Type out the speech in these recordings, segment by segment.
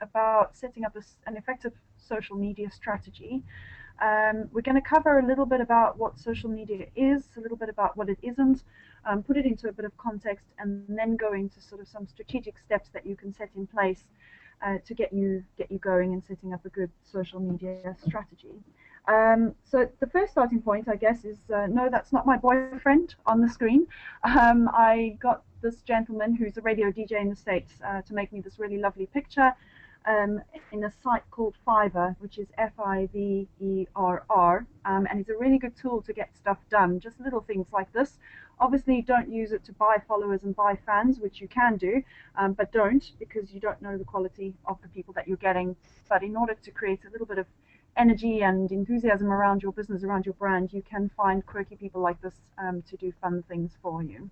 about setting up an effective social media strategy. We're going to cover a little bit about what social media is, a little bit about what it isn't, put it into a bit of context, and then go into sort of some strategic steps that you can set in place to get you going and setting up a good social media strategy. So the first starting point, I guess, is no, that's not my boyfriend on the screen. I got this gentleman who's a radio DJ in the States to make me this really lovely picture in a site called Fiverr, which is Fiverr, and it's a really good tool to get stuff done, just little things like this. Obviously, don't use it to buy followers and buy fans, which you can do, but don't, because you don't know the quality of the people that you're getting. But in order to create a little bit of energy and enthusiasm around your business, around your brand, you can find quirky people like this to do fun things for you.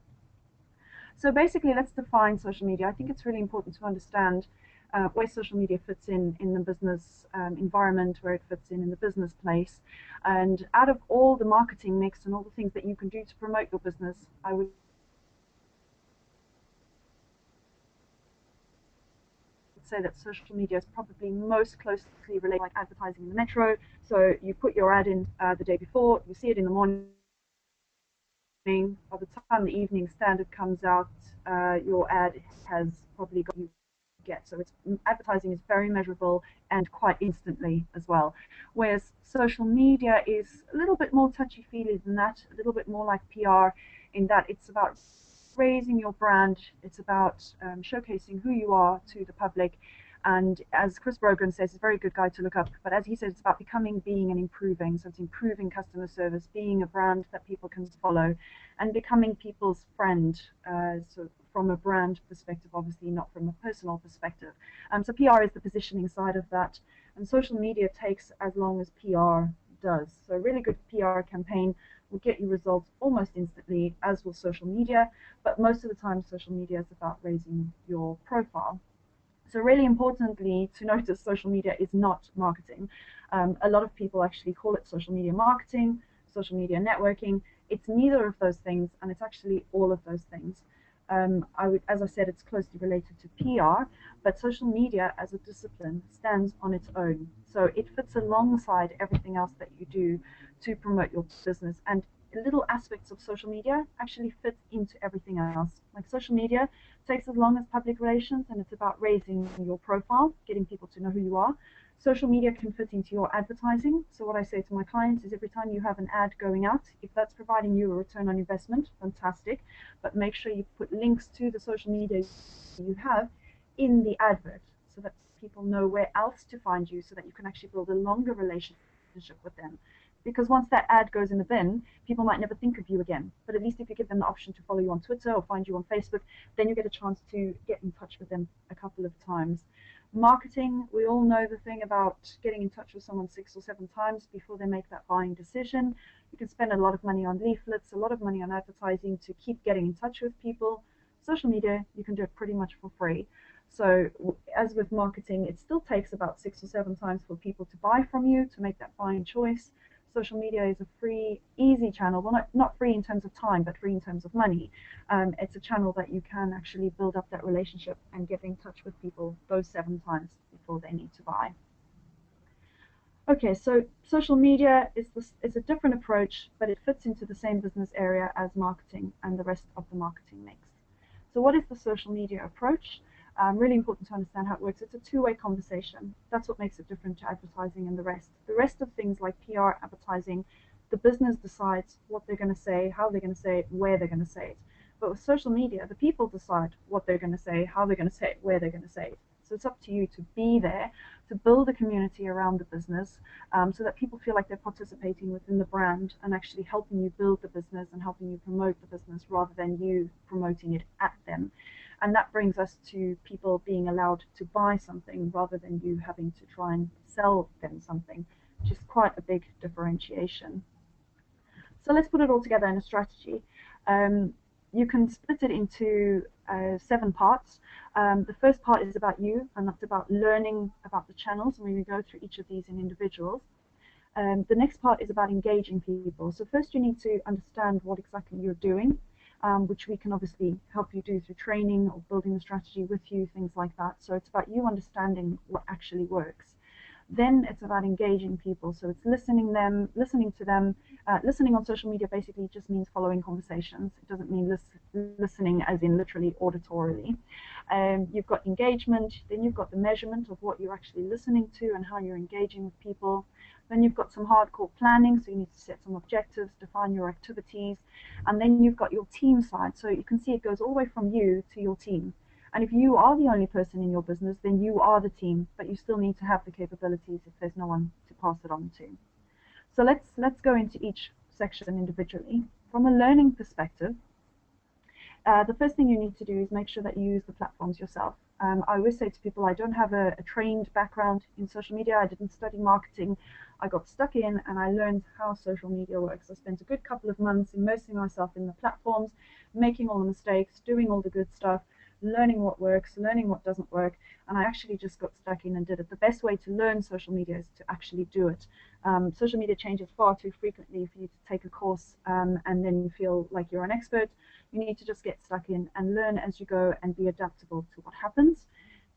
So basically, let's define social media. I think it's really important to understand where social media fits in the business environment, where it fits in the business place. And out of all the marketing mix and all the things that you can do to promote your business, I would say that social media is probably most closely related, like advertising in the metro. So you put your ad in the day before, you see it in the morning. By the time the Evening Standard comes out, your ad has probably got you get. So advertising is very measurable and quite instantly as well. Whereas social media is a little bit more touchy-feely than that, a little bit more like PR in that it's about raising your brand, it's about showcasing who you are to the public. And as Chris Brogan says, it's a very good guy to look up, but as he says, it's about becoming, being, and improving. So it's improving customer service, being a brand that people can follow, and becoming people's friend. So from a brand perspective, obviously, not from a personal perspective. So PR is the positioning side of that, and social media takes as long as PR does. So a really good PR campaign will get you results almost instantly, as will social media, but most of the time social media is about raising your profile. So really importantly to notice, social media is not marketing. A lot of people actually call it social media marketing, social media networking. It's neither of those things, and it's actually all of those things. As I said, it's closely related to PR, but social media as a discipline stands on its own. So it fits alongside everything else that you do to promote your business. And little aspects of social media actually fit into everything else. Like social media takes as long as public relations, and it's about raising your profile, getting people to know who you are. Social media can fit into your advertising. So what I say to my clients is every time you have an ad going out, if that's providing you a return on investment, fantastic, but make sure you put links to the social media you have in the advert so that people know where else to find you, so that you can actually build a longer relationship with them. Because once that ad goes in the bin, people might never think of you again. But at least if you give them the option to follow you on Twitter or find you on Facebook, then you get a chance to get in touch with them a couple of times. Marketing, we all know the thing about getting in touch with someone 6 or 7 times before they make that buying decision. You can spend a lot of money on leaflets, a lot of money on advertising to keep getting in touch with people. Social media, you can do it pretty much for free. So as with marketing, it still takes about 6 or 7 times for people to buy from you to make that buying choice. Social media is a free, easy channel. Well, not free in terms of time, but free in terms of money. It's a channel that you can actually build up that relationship and get in touch with people those 7 times before they need to buy. Okay, so social media is a different approach, but it fits into the same business area as marketing and the rest of the marketing mix. So what is the social media approach? Really important to understand how it works. It's a two-way conversation. That's what makes it different to advertising and the rest. The rest of things like PR, advertising, the business decides what they're going to say, how they're going to say it, where they're going to say it. But with social media, the people decide what they're going to say, how they're going to say it, where they're going to say it. So it's up to you to be there, to build a community around the business, so that people feel like they're participating within the brand and actually helping you build the business and helping you promote the business rather than you promoting it at them. And that brings us to people being allowed to buy something rather than you having to try and sell them something, which is quite a big differentiation. So let's put it all together in a strategy. You can split it into 7 parts. The first part is about you, and that's about learning about the channels, and we will go through each of these in individuals. The next part is about engaging people. So first you need to understand what exactly you're doing. which we can obviously help you do through training or building the strategy with you, things like that. So it's about you understanding what actually works. Then it's about engaging people. So it's listening to them. Listening on social media basically just means following conversations. It doesn't mean listening as in literally auditorily. You've got engagement, then you've got the measurement of what you're actually listening to and how you're engaging with people. Then you've got some hardcore planning, so you need to set some objectives, define your activities, and then you've got your team side. So you can see it goes all the way from you to your team. And if you are the only person in your business, then you are the team, but you still need to have the capabilities if there's no one to pass it on to. So let's go into each section individually. From a learning perspective, the first thing you need to do is make sure that you use the platforms yourself. I always say to people, I don't have a trained background in social media. I didn't study marketing. I got stuck in and I learned how social media works. I spent a good couple of months immersing myself in the platforms, making all the mistakes, doing all the good stuff, learning what works, learning what doesn't work, and I actually just got stuck in and did it. The best way to learn social media is to actually do it. Social media changes far too frequently for you to take a course and then you feel like you're an expert. You need to just get stuck in and learn as you go and be adaptable to what happens.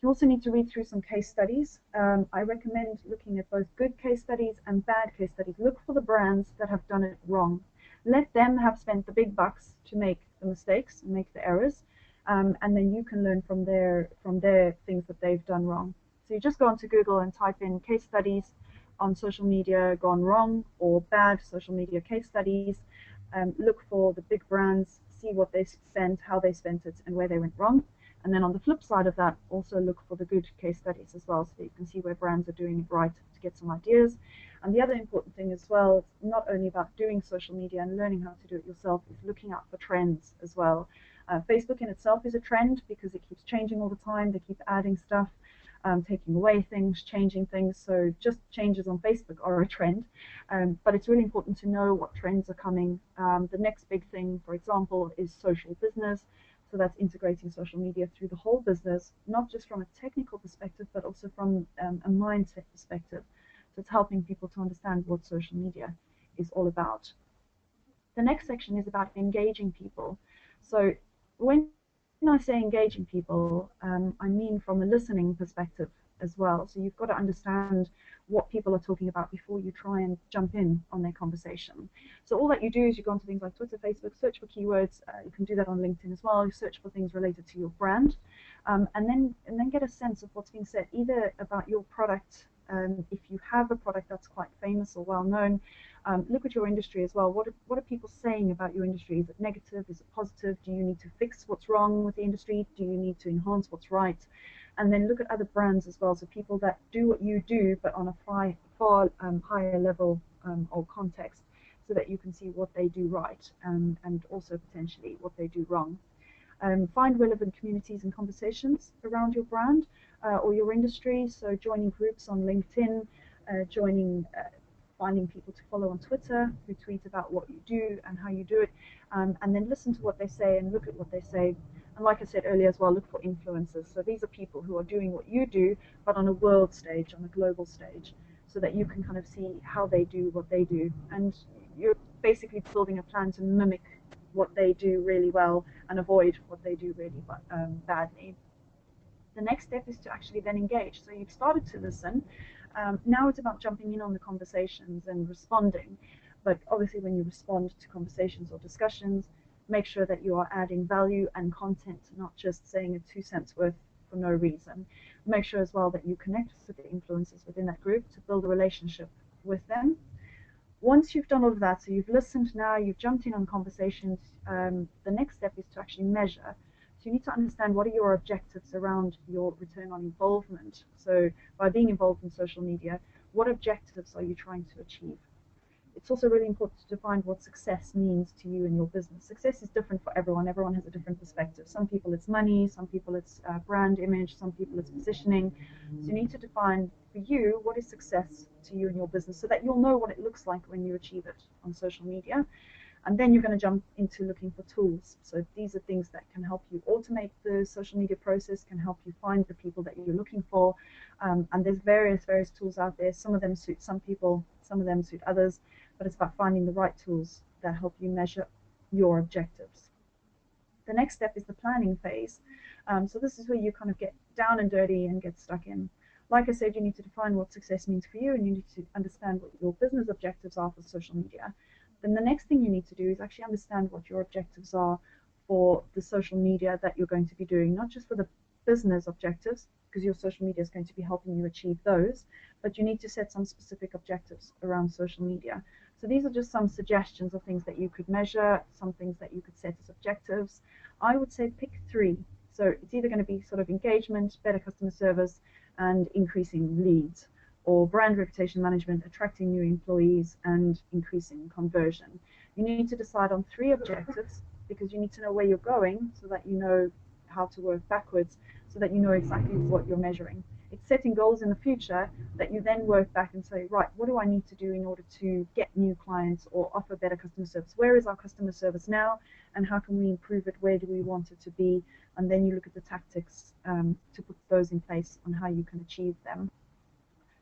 You also need to read through some case studies. I recommend looking at both good case studies and bad case studies. Look for the brands that have done it wrong. Let them have spent the big bucks to make the mistakes and make the errors. And then you can learn from their things that they've done wrong. So you just go onto Google and type in case studies on social media gone wrong or bad social media case studies. Look for the big brands, see what they spent, how they spent it, and where they went wrong. And then on the flip side of that, also look for the good case studies as well, so you can see where brands are doing it right to get some ideas. And the other important thing as well, it's not only about doing social media and learning how to do it yourself, it's looking out for trends as well. Facebook in itself is a trend because it keeps changing all the time. They keep adding stuff, taking away things, changing things. So just changes on Facebook are a trend. But it's really important to know what trends are coming. The next big thing, for example, is social business. So that's integrating social media through the whole business, not just from a technical perspective, but also from a mindset perspective. So it's helping people to understand what social media is all about. The next section is about engaging people. So when I say engaging people, I mean from a listening perspective as well. So you've got to understand what people are talking about before you try and jump in on their conversation. So all that you do is you go onto things like Twitter, Facebook, search for keywords. You can do that on LinkedIn as well. You search for things related to your brand, and then get a sense of what's being said, either about your product. If you have a product that's quite famous or well known, look at your industry as well. What are people saying about your industry? Is it negative? Is it positive? Do you need to fix what's wrong with the industry? Do you need to enhance what's right? And then look at other brands as well. So people that do what you do, but on a far higher level or context, so that you can see what they do right and also potentially what they do wrong. Find relevant communities and conversations around your brand or your industry. So joining groups on LinkedIn, finding people to follow on Twitter who tweet about what you do and how you do it, and then listen to what they say and look at what they say. And like I said earlier as well, look for influencers. So these are people who are doing what you do, but on a world stage, on a global stage, so that you can kind of see how they do what they do. And you're basically building a plan to mimic what they do really well and avoid what they do really badly. The next step is to actually then engage. So you've started to listen. Now it's about jumping in on the conversations and responding. But obviously when you respond to conversations or discussions, make sure that you are adding value and content, not just saying a 2 cents worth for no reason. Make sure as well that you connect with the influencers within that group to build a relationship with them. Once you've done all of that, so you've listened now, you've jumped in on conversations, the next step is to actually measure. So you need to understand what are your objectives around your return on involvement. So by being involved in social media, what objectives are you trying to achieve? It's also really important to define what success means to you and your business. Success is different for everyone. Everyone has a different perspective. Some people it's money, some people it's brand image, some people it's positioning. So you need to define for you what is success to you and your business so that you'll know what it looks like when you achieve it on social media. And then you're going to jump into looking for tools. So these are things that can help you automate the social media process, can help you find the people that you're looking for. And there's various tools out there. Some of them suit some people, some of them suit others. But it's about finding the right tools that help you measure your objectives. The next step is the planning phase. So this is where you kind of get down and dirty and get stuck in. Like I said, you need to define what success means for you, and you need to understand what your business objectives are for social media. Then the next thing you need to do is actually understand what your objectives are for the social media that you're going to be doing, not just for the business objectives, because your social media is going to be helping you achieve those, but you need to set some specific objectives around social media. So these are just some suggestions of things that you could measure, some things that you could set as objectives. I would say pick three. So it's either going to be sort of engagement, better customer service, and increasing leads, or brand reputation management, attracting new employees, and increasing conversion. You need to decide on three objectives because you need to know where you're going so that you know how to work backwards, so that you know exactly what you're measuring. It's setting goals in the future that you then work back and say, right, what do I need to do in order to get new clients or offer better customer service? Where is our customer service now, and how can we improve it? Where do we want it to be? And then you look at the tactics to put those in place on how you can achieve them.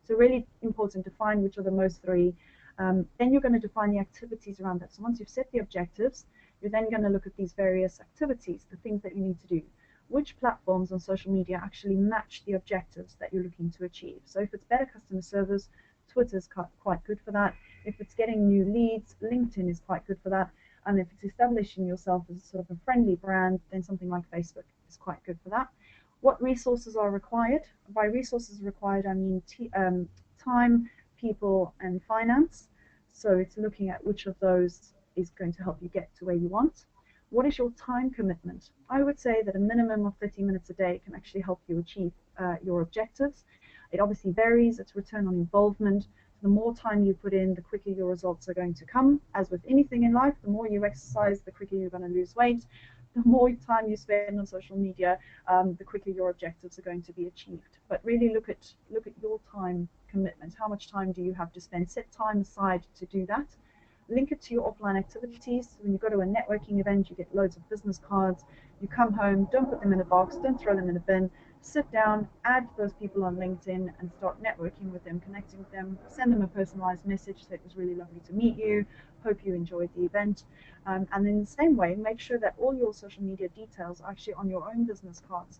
So really important to find which are the most three. Then you're going to define the activities around that. So once you've set the objectives, you're then going to look at these various activities, the things that you need to do. Which platforms on social media actually match the objectives that you're looking to achieve? So if it's better customer service, Twitter's quite good for that. If it's getting new leads, LinkedIn is quite good for that. And if it's establishing yourself as sort of a friendly brand, then something like Facebook is quite good for that. What resources are required? By resources required, I mean time, people, and finance. So it's looking at which of those is going to help you get to where you want. What is your time commitment? I would say that a minimum of 30 minutes a day can actually help you achieve your objectives. It obviously varies. It's return on involvement. The more time you put in, the quicker your results are going to come. As with anything in life, the more you exercise, the quicker you're going to lose weight. The more time you spend on social media, the quicker your objectives are going to be achieved. But really look at your time commitment. How much time do you have to spend? Set time aside to do that. Link it to your offline activities. When you go to a networking event, you get loads of business cards. You come home, don't put them in a box, don't throw them in a bin. Sit down, add those people on LinkedIn and start networking with them, connecting with them. Send them a personalized message that it was really lovely to meet you. Hope you enjoyed the event. And in the same way, make sure that all your social media details are actually on your own business cards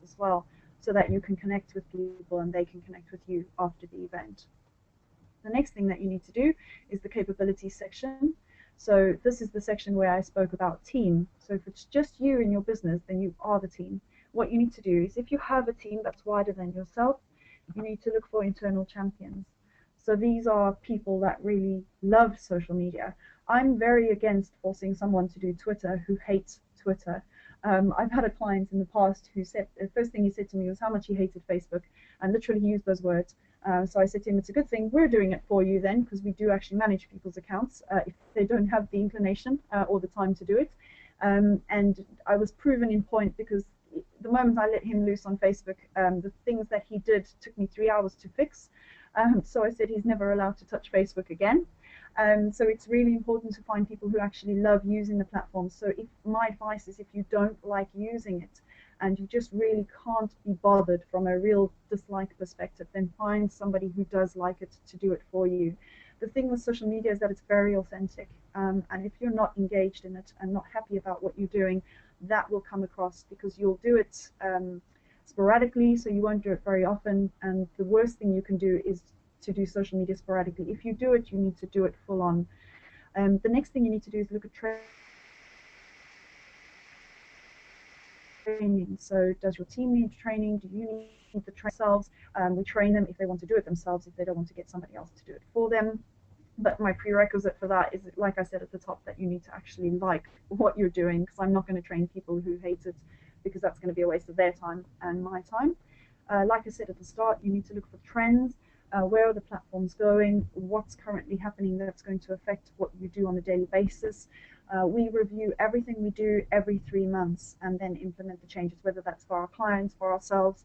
as well, so that you can connect with people and they can connect with you after the event. The next thing that you need to do is the capabilities section. So this is the section where I spoke about team. So if it's just you in your business, then you are the team. What you need to do is, if you have a team that's wider than yourself, you need to look for internal champions. So these are people that really love social media. I'm very against forcing someone to do Twitter who hates Twitter. I've had a client in the past who said, the first thing he said to me was how much he hated Facebook, and literally he used those words. So I said to him, it's a good thing we're doing it for you then, because we do actually manage people's accounts if they don't have the inclination or the time to do it. And I was proven in point, because the moment I let him loose on Facebook, the things that he did took me 3 hours to fix. So I said he's never allowed to touch Facebook again. So it's really important to find people who actually love using the platform. So my advice is, if you don't like using it and you just really can't be bothered from a real dislike perspective, then find somebody who does like it to do it for you. The thing with social media is that it's very authentic, and if you're not engaged in it and not happy about what you're doing, that will come across, because you'll do it sporadically, so you won't do it very often. And the worst thing you can do is to do social media sporadically. If you do it, you need to do it full on. The next thing you need to do is look at training. So does your team need training? Do you need the train themselves? We train them if they want to do it themselves, if they don't want to get somebody else to do it for them. But my prerequisite for that is, like I said at the top, that you need to actually like what you're doing, because I'm not going to train people who hate it, because that's going to be a waste of their time and my time. Like I said at the start, you need to look for trends. Where are the platforms going? What's currently happening that's going to affect what you do on a daily basis? We review everything we do every 3 months and then implement the changes, whether that's for our clients, for ourselves.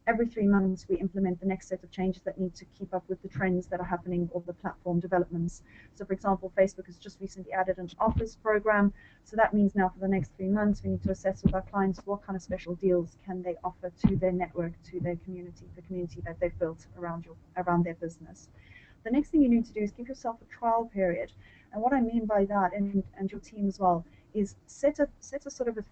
Every 3 months, we implement the next set of changes that need to keep up with the trends that are happening, or the platform developments. So, for example, Facebook has just recently added an offers program. So that means now for the next 3 months, we need to assess with our clients what kind of special deals can they offer to their network, to their community, the community that they've built around their business. The next thing you need to do is give yourself a trial period. And what I mean by that, and your team as well, is set a sort of a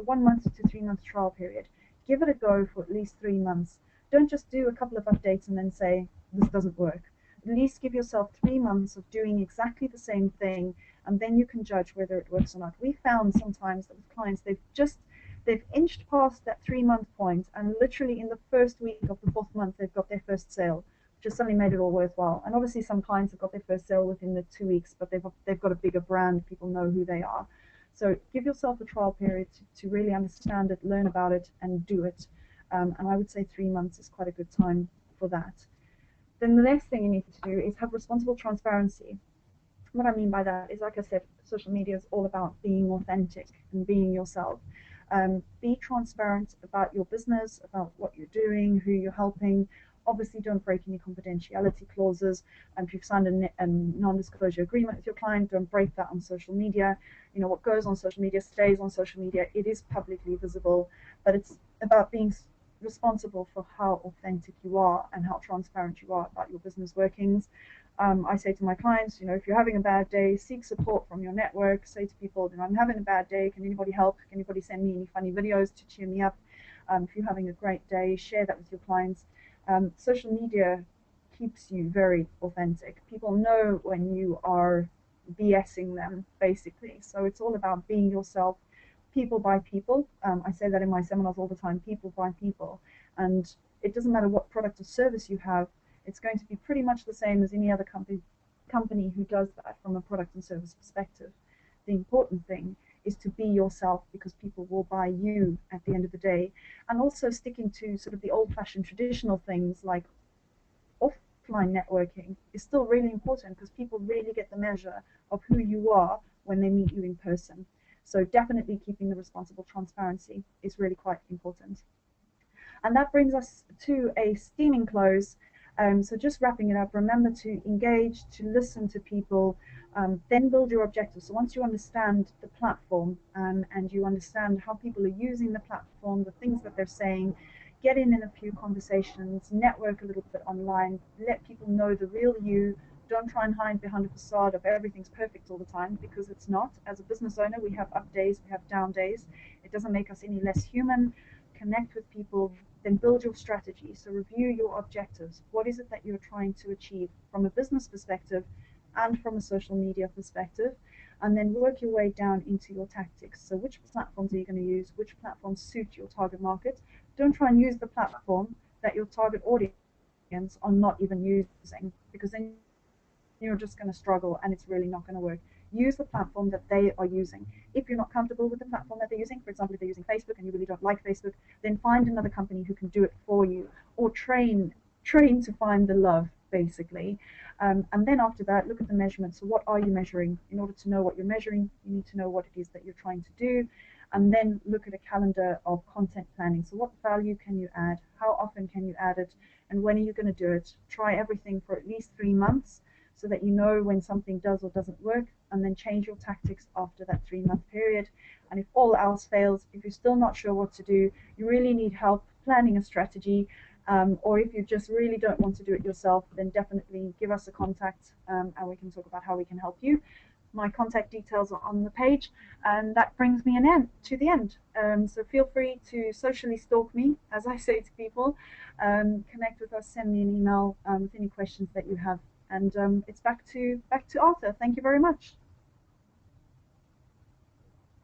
1 month to 3 month trial period. Give it a go for at least 3 months. Don't just do a couple of updates and then say this doesn't work. At least give yourself 3 months of doing exactly the same thing, and then you can judge whether it works or not. We found sometimes that with clients, they've inched past that 3 month point, and literally in the first week of the fourth month, they've got their first sale, which has suddenly made it all worthwhile. And obviously, some clients have got their first sale within the 2 weeks, but they've got a bigger brand. People know who they are. So give yourself a trial period to really understand it, learn about it, and do it. And I would say 3 months is quite a good time for that. Then the next thing you need to do is have responsible transparency. What I mean by that is, like I said, social media is all about being authentic and being yourself. Be transparent about your business, about what you're doing, who you're helping. Obviously, don't break any confidentiality clauses. If you've signed a non-disclosure agreement with your client, don't break that on social media. What goes on social media stays on social media. It is publicly visible, but it's about being responsible for how authentic you are and how transparent you are about your business workings. I say to my clients, if you're having a bad day, seek support from your network. Say to people, I'm having a bad day. Can anybody help? Can anybody send me any funny videos to cheer me up? If you're having a great day, share that with your clients. Social media keeps you very authentic. People know when you are BSing them, basically. So it's all about being yourself, people by people. I say that in my seminars all the time, people by people. And it doesn't matter what product or service you have, it's going to be pretty much the same as any other company who does that from a product and service perspective. The important thing is to be yourself, because people will buy you at the end of the day. And also sticking to sort of the old-fashioned traditional things like offline networking is still really important, because people really get the measure of who you are when they meet you in person. So definitely keeping the responsible transparency is really quite important. And that brings us to a steaming close. So just wrapping it up, remember to engage, to listen to people, then build your objectives. So once you understand the platform, and you understand how people are using the platform, the things that they're saying, get in a few conversations, network a little bit online, let people know the real you. Don't try and hide behind a facade of everything's perfect all the time, because it's not. As a business owner, we have up days, we have down days. It doesn't make us any less human. Connect with people, then build your strategy. So review your objectives. What is it that you're trying to achieve from a business perspective and from a social media perspective? And then work your way down into your tactics. So which platforms are you going to use? Which platforms suit your target market? Don't try and use the platform that your target audience are not even using, because then you're just going to struggle and it's really not going to work. Use the platform that they are using. If you're not comfortable with the platform that they're using, for example, if they're using Facebook and you really don't like Facebook, then find another company who can do it for you, or train to find the love, basically. And then after that, look at the measurements. So what are you measuring? In order to know what you're measuring, you need to know what it is that you're trying to do. And then look at a calendar of content planning. So what value can you add? How often can you add it? And when are you going to do it? Try everything for at least 3 months, so that you know when something does or doesn't work, and then change your tactics after that 3-month period. And if all else fails, if you're still not sure what to do, you really need help planning a strategy, or if you just really don't want to do it yourself, then definitely give us a contact, and we can talk about how we can help you. My contact details are on the page, and that brings me to the end. So feel free to socially stalk me, as I say to people. Connect with us, send me an email with any questions that you have. And it's back to Arthur. Thank you very much.